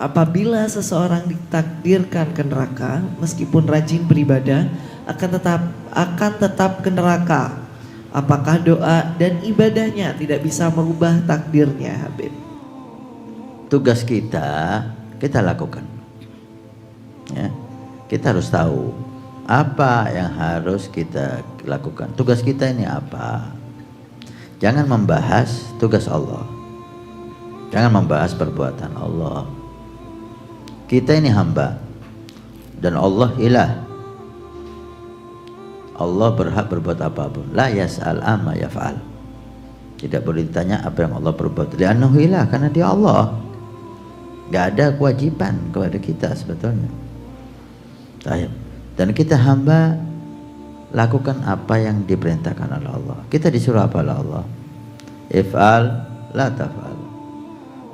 apabila seseorang ditakdirkan ke neraka, meskipun rajin beribadah, akan tetap ke neraka. Apakah doa dan ibadahnya tidak bisa merubah takdirnya, Habib? Tugas kita lakukan. Ya, kita harus tahu apa yang harus kita lakukan. Tugas kita ini apa? Jangan membahas tugas Allah. Jangan membahas perbuatan Allah. Kita ini hamba dan Allah ilah. Allah berhak berbuat apapun. La yas'al amma yaf'al. Tidak boleh ditanya apa yang Allah perbuat. Li'annahu ilah, karena dia Allah. Gak ada kewajiban kepada kita sebetulnya. Dan kita hamba, lakukan apa yang diperintahkan oleh Allah. Kita disuruh apa oleh Allah? If'al la taf'al.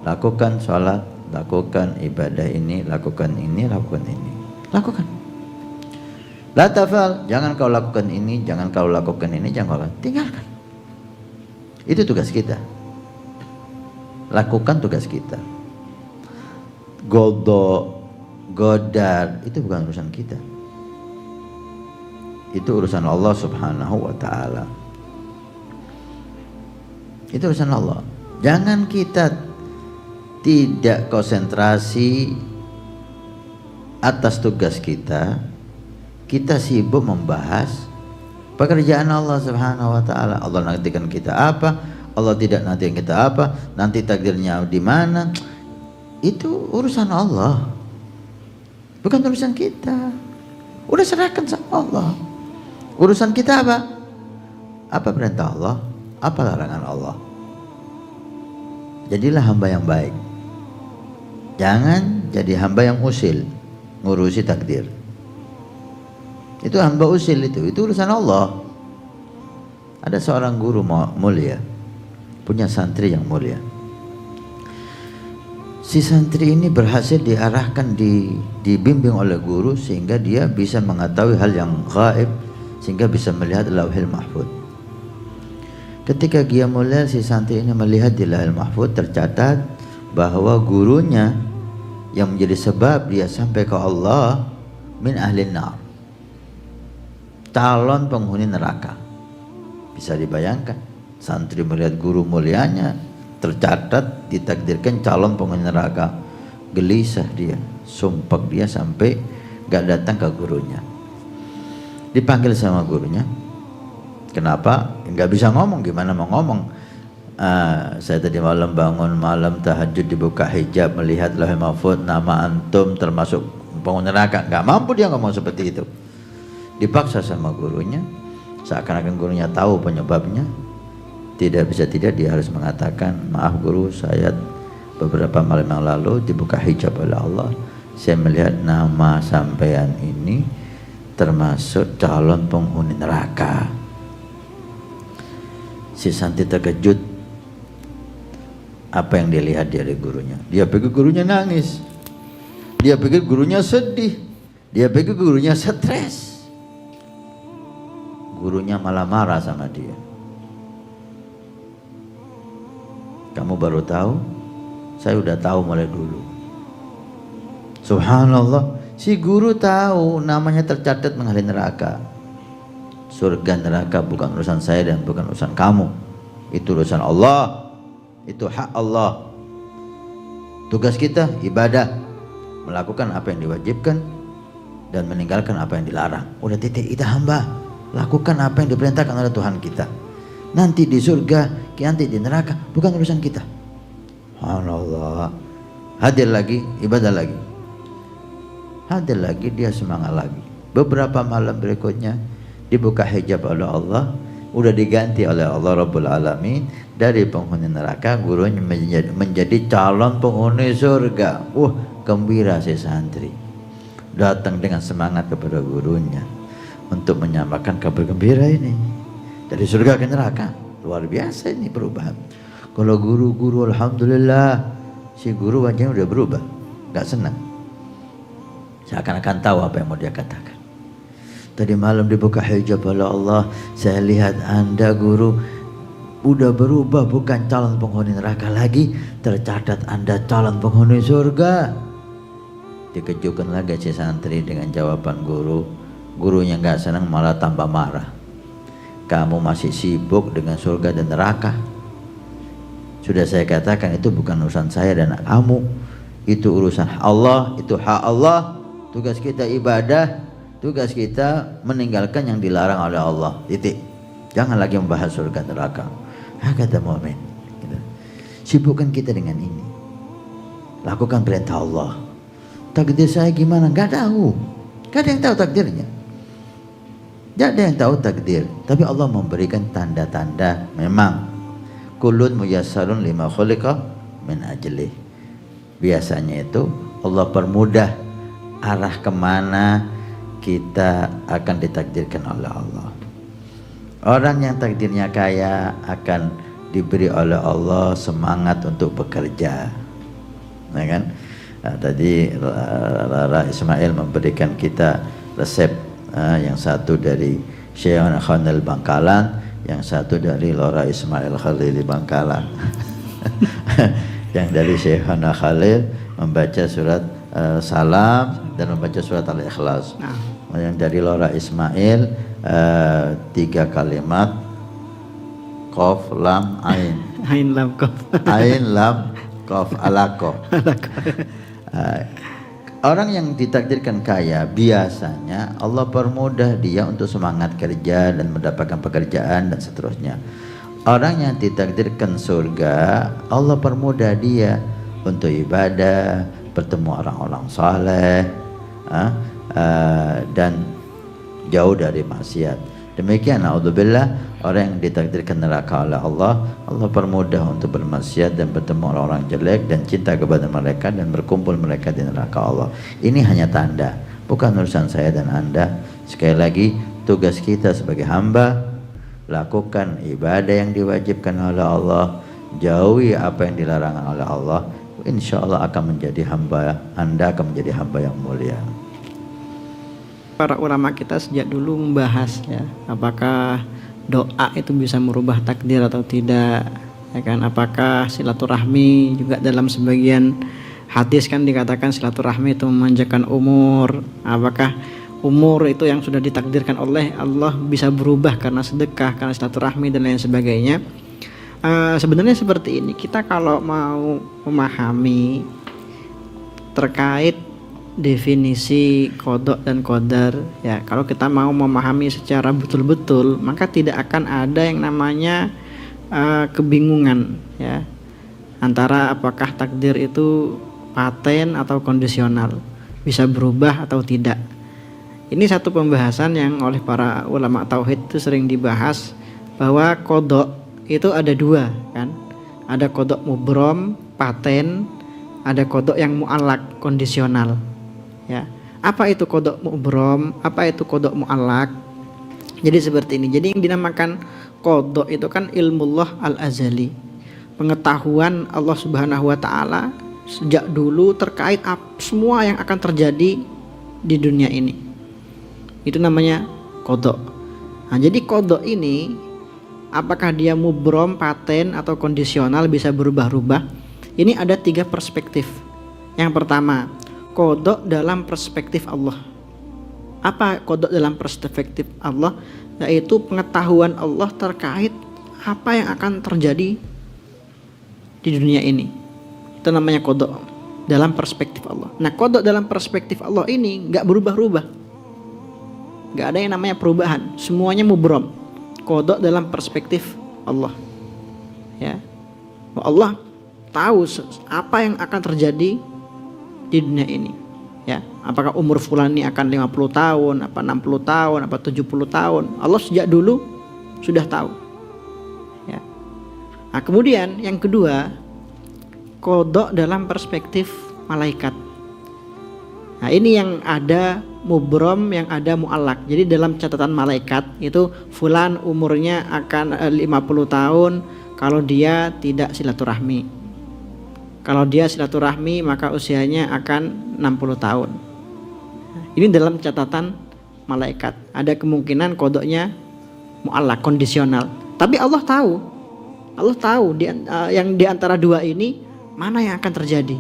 Lakukan sholat, lakukan ibadah ini, lakukan ini, lakukan ini. Lakukan. La taf'al, jangan kau lakukan ini, jangan kau lakukan ini, jangan kau lakukan. Tinggalkan. Itu tugas kita. Lakukan tugas kita. Godok, godar, itu bukan urusan kita. Itu urusan Allah subhanahu wa ta'ala. Itu urusan Allah. Jangan kita tidak konsentrasi atas tugas kita. Kita sibuk membahas pekerjaan Allah subhanahu wa ta'ala. Allah nantikan kita apa, Allah tidak nantikan kita apa, nanti takdirnya di mana. Itu urusan Allah, bukan urusan kita. Udah serahkan sama Allah. Urusan kita apa? Apa perintah Allah, apa larangan Allah. Jadilah hamba yang baik. Jangan jadi hamba yang usil ngurusi takdir. Itu hamba usil, itu urusan Allah. Ada seorang guru mulia, punya santri yang mulia. Si santri ini berhasil diarahkan, dibimbing oleh guru sehingga dia bisa mengetahui hal yang gaib, sehingga bisa melihat lauhil mahfud. Ketika dia mulai, si santri ini melihat di lauhil mahfud tercatat bahwa gurunya yang menjadi sebab dia sampai ke Allah min ahlin nar, calon penghuni neraka. Bisa dibayangkan, santri melihat guru mulianya tercatat ditakdirkan calon penghuni neraka. Gelisah dia, sumpah dia sampai gak datang ke gurunya. Dipanggil sama gurunya. Kenapa? Gak bisa ngomong, gimana mau ngomong? Saya tadi malam bangun malam tahajud, dibuka hijab melihat lauhul mahfud nama antum termasuk penghuni neraka. Gak mampu dia ngomong seperti itu. Dipaksa sama gurunya, seakan-akan gurunya tahu penyebabnya. Tidak bisa tidak, dia harus mengatakan, maaf guru, saya beberapa malam yang lalu dibuka hijab oleh Allah, saya melihat nama sampean ini termasuk calon penghuni neraka. Si santri terkejut. Apa yang dilihat dari gurunya? Dia pikir gurunya nangis, dia pikir gurunya sedih, dia pikir gurunya stres. Gurunya malah marah sama dia. Kamu baru tahu? Saya udah tahu mulai dulu. Subhanallah, si guru tahu namanya tercatat menghali neraka. Surga neraka bukan urusan saya dan bukan urusan kamu. Itu urusan Allah. Itu hak Allah. Tugas kita ibadah, melakukan apa yang diwajibkan dan meninggalkan apa yang dilarang. Udah titik, kita hamba. Lakukan apa yang diperintahkan oleh Tuhan kita. Nanti di surga, nanti di neraka, bukan urusan kita. Subhanallah. Hadir lagi, ibadah lagi. Hadir lagi, dia semangat lagi. Beberapa malam berikutnya dibuka hijab oleh Allah, udah diganti oleh Allah Rabbul Alamin dari penghuni neraka, gurunya menjadi calon penghuni surga. Gembira si santri. Datang dengan semangat kepada gurunya untuk menyamakan kabar gembira ini. Dari surga ke neraka, luar biasa ini perubahan. Kalau guru-guru, alhamdulillah, si guru wajahnya udah berubah, gak senang. Seakan-akan tahu apa yang mau dia katakan. Tadi malam dibuka hijab oleh Allah, saya lihat Anda guru udah berubah, bukan calon penghuni neraka lagi, tercatat Anda calon penghuni surga. Dikejutkan lagi si santri dengan jawaban guru. Gurunya nggak senang, malah tambah marah. Kamu masih sibuk dengan surga dan neraka. Sudah saya katakan itu bukan urusan saya dan kamu. Itu urusan Allah, itu hak Allah. Tugas kita ibadah, tugas kita meninggalkan yang dilarang oleh Allah. Titik. Jangan lagi membahas surga neraka. Kata mu'min. Gitu. Sibukkan kita dengan ini. Lakukan perintah Allah. Takdir saya gimana? Gak tahu. Gak ada yang tahu takdirnya. Gak ada yang tahu takdir. Tapi Allah memberikan tanda-tanda. Memang kullun muyassarun lima khuliqa min ajlih. Biasanya itu Allah permudah arah kemana kita akan ditakdirkan oleh Allah. Orang yang takdirnya kaya akan diberi oleh Allah semangat untuk bekerja, ya kan? Nah, tadi Rara Ismail memberikan kita resep, yang satu dari Syekhana Khalil Bangkalan, yang satu dari Laura Ismail Khalil Bangkalan. Yang dari Syekhana Khalil membaca surat Salam dan membaca surat Al-Ikhlas. Yang dari Laura Ismail 3 kalimat Qaf lam ain. Ain lam qaf. Ain lam qaf alaqah. Orang yang ditakdirkan kaya biasanya Allah permudah dia untuk semangat kerja dan mendapatkan pekerjaan dan seterusnya. Orang yang ditakdirkan surga Allah permudah dia untuk ibadah, bertemu orang-orang saleh, dan jauh dari maksiat. Demikian naudzubillah, orang yang ditakdirkan neraka oleh Allah, Allah permudah untuk bermaksiat dan bertemu orang-orang jelek dan cinta kepada mereka dan berkumpul mereka di neraka Allah. Ini hanya tanda, bukan urusan saya dan Anda. Sekali lagi, tugas kita sebagai hamba, lakukan ibadah yang diwajibkan oleh Allah, jauhi apa yang dilarang oleh Allah. Insya Allah akan menjadi hamba, Anda akan menjadi hamba yang mulia. Para ulama kita sejak dulu membahas ya, apakah doa itu bisa merubah takdir atau tidak, ya kan? Apakah silaturahmi juga dalam sebagian hadis kan dikatakan silaturahmi itu memanjangkan umur. Apakah umur itu yang sudah ditakdirkan oleh Allah bisa berubah karena sedekah, karena silaturahmi dan lain sebagainya? Sebenarnya seperti ini, kita kalau mau memahami terkait definisi qada dan qadar, ya kalau kita mau memahami secara betul-betul maka tidak akan ada yang namanya kebingungan ya antara apakah takdir itu paten atau kondisional, bisa berubah atau tidak. Ini satu pembahasan yang oleh para ulama tauhid itu sering dibahas, bahwa qada itu ada dua kan, ada qada mubrom paten, ada qada yang mu'allaq kondisional. Ya, apa itu qada mubrom? Apa itu qada mu'allaq? Jadi seperti ini. Jadi yang dinamakan qada itu kan ilmullah al-azali, pengetahuan Allah Subhanahu wa taala sejak dulu terkait semua yang akan terjadi di dunia ini. Itu namanya qada. Nah, jadi qada ini apakah dia mubrom, paten atau kondisional, bisa berubah-ubah? Ini ada 3 perspektif. Yang pertama, qada dalam perspektif Allah. Apa qada dalam perspektif Allah? Yaitu pengetahuan Allah terkait apa yang akan terjadi di dunia ini. Itu namanya qada dalam perspektif Allah. Nah, qada dalam perspektif Allah ini nggak berubah-ubah, nggak ada yang namanya perubahan, semuanya mubrom. Qada dalam perspektif Allah, ya, Allah tahu apa yang akan terjadi di dunia ini, ya. Apakah umur fulan ini akan 50 tahun, apa 60 tahun, apa 70 tahun, Allah sejak dulu sudah tahu, ya. Nah, kemudian yang kedua, qada dalam perspektif malaikat. Nah, ini yang ada mubrom, yang ada mu'allaq. Jadi dalam catatan malaikat itu fulan umurnya akan 50 tahun kalau dia tidak silaturahmi. Kalau dia silaturahmi maka usianya akan 60 tahun. Ini dalam catatan malaikat. Ada kemungkinan qadanya mu'allaq, kondisional. Tapi Allah tahu. Allah tahu yang di antara dua ini mana yang akan terjadi.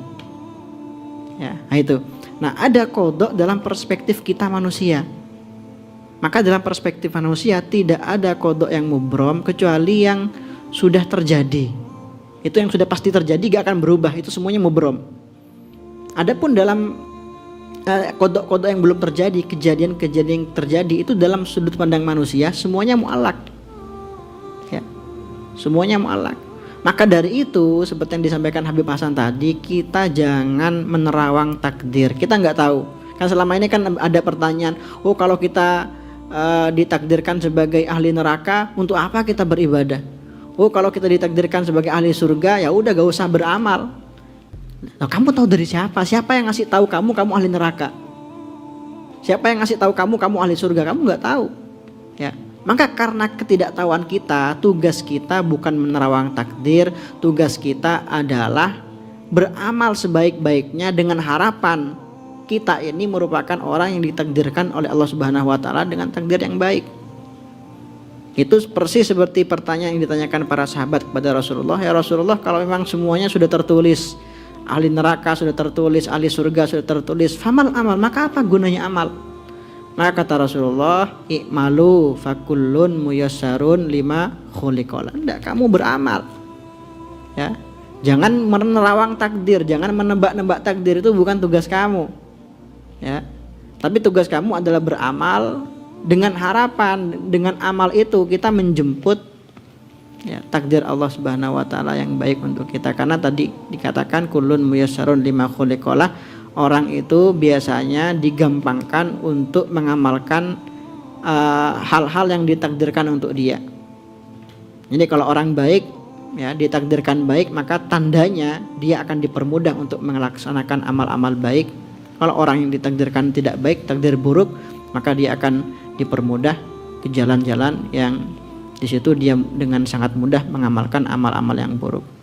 Ya, nah itu. Nah, ada qada dalam perspektif kita manusia. Maka dalam perspektif manusia tidak ada qada yang mubrom kecuali yang sudah terjadi. Itu yang sudah pasti terjadi, gak akan berubah, itu semuanya mubrom. Adapun dalam qada yang belum terjadi, kejadian-kejadian yang terjadi itu dalam sudut pandang manusia semuanya mu'allaq. Ya. Semuanya mu'allaq. Maka dari itu seperti yang disampaikan Habib Hasan tadi, kita jangan menerawang takdir. Kita nggak tahu. Kan selama ini kan ada pertanyaan, oh kalau kita ditakdirkan sebagai ahli neraka, untuk apa kita beribadah? Oh kalau kita ditakdirkan sebagai ahli surga, ya udah gak usah beramal. Nah, kamu tahu dari siapa? Siapa yang ngasih tahu kamu ahli neraka? Siapa yang ngasih tahu kamu ahli surga? Kamu nggak tahu. Ya. Maka karena ketidaktahuan kita, tugas kita bukan menerawang takdir, tugas kita adalah beramal sebaik-baiknya dengan harapan kita ini merupakan orang yang ditakdirkan oleh Allah Subhanahu wa taala dengan takdir yang baik. Itu persis seperti pertanyaan yang ditanyakan para sahabat kepada Rasulullah, ya Rasulullah, kalau memang semuanya sudah tertulis, ahli neraka sudah tertulis, ahli surga sudah tertulis, famal amal, maka apa gunanya amal? Maka kata Rasulullah, i'malu fakullun muyassarun lima khuliqala. Enggak, kamu beramal. Ya. Jangan menerawang takdir, jangan menebak-nebak takdir, itu bukan tugas kamu. Ya. Tapi tugas kamu adalah beramal dengan harapan, dengan amal itu kita menjemput ya, takdir Allah Subhanahu wa taala yang baik untuk kita. Karena tadi dikatakan kullun muyassarun lima khuliqala. Orang itu biasanya digampangkan untuk mengamalkan hal-hal yang ditakdirkan untuk dia. Jadi kalau orang baik ya ditakdirkan baik, maka tandanya dia akan dipermudah untuk melaksanakan amal-amal baik. Kalau orang yang ditakdirkan tidak baik, takdir buruk, maka dia akan dipermudah ke jalan-jalan yang di situ dia dengan sangat mudah mengamalkan amal-amal yang buruk.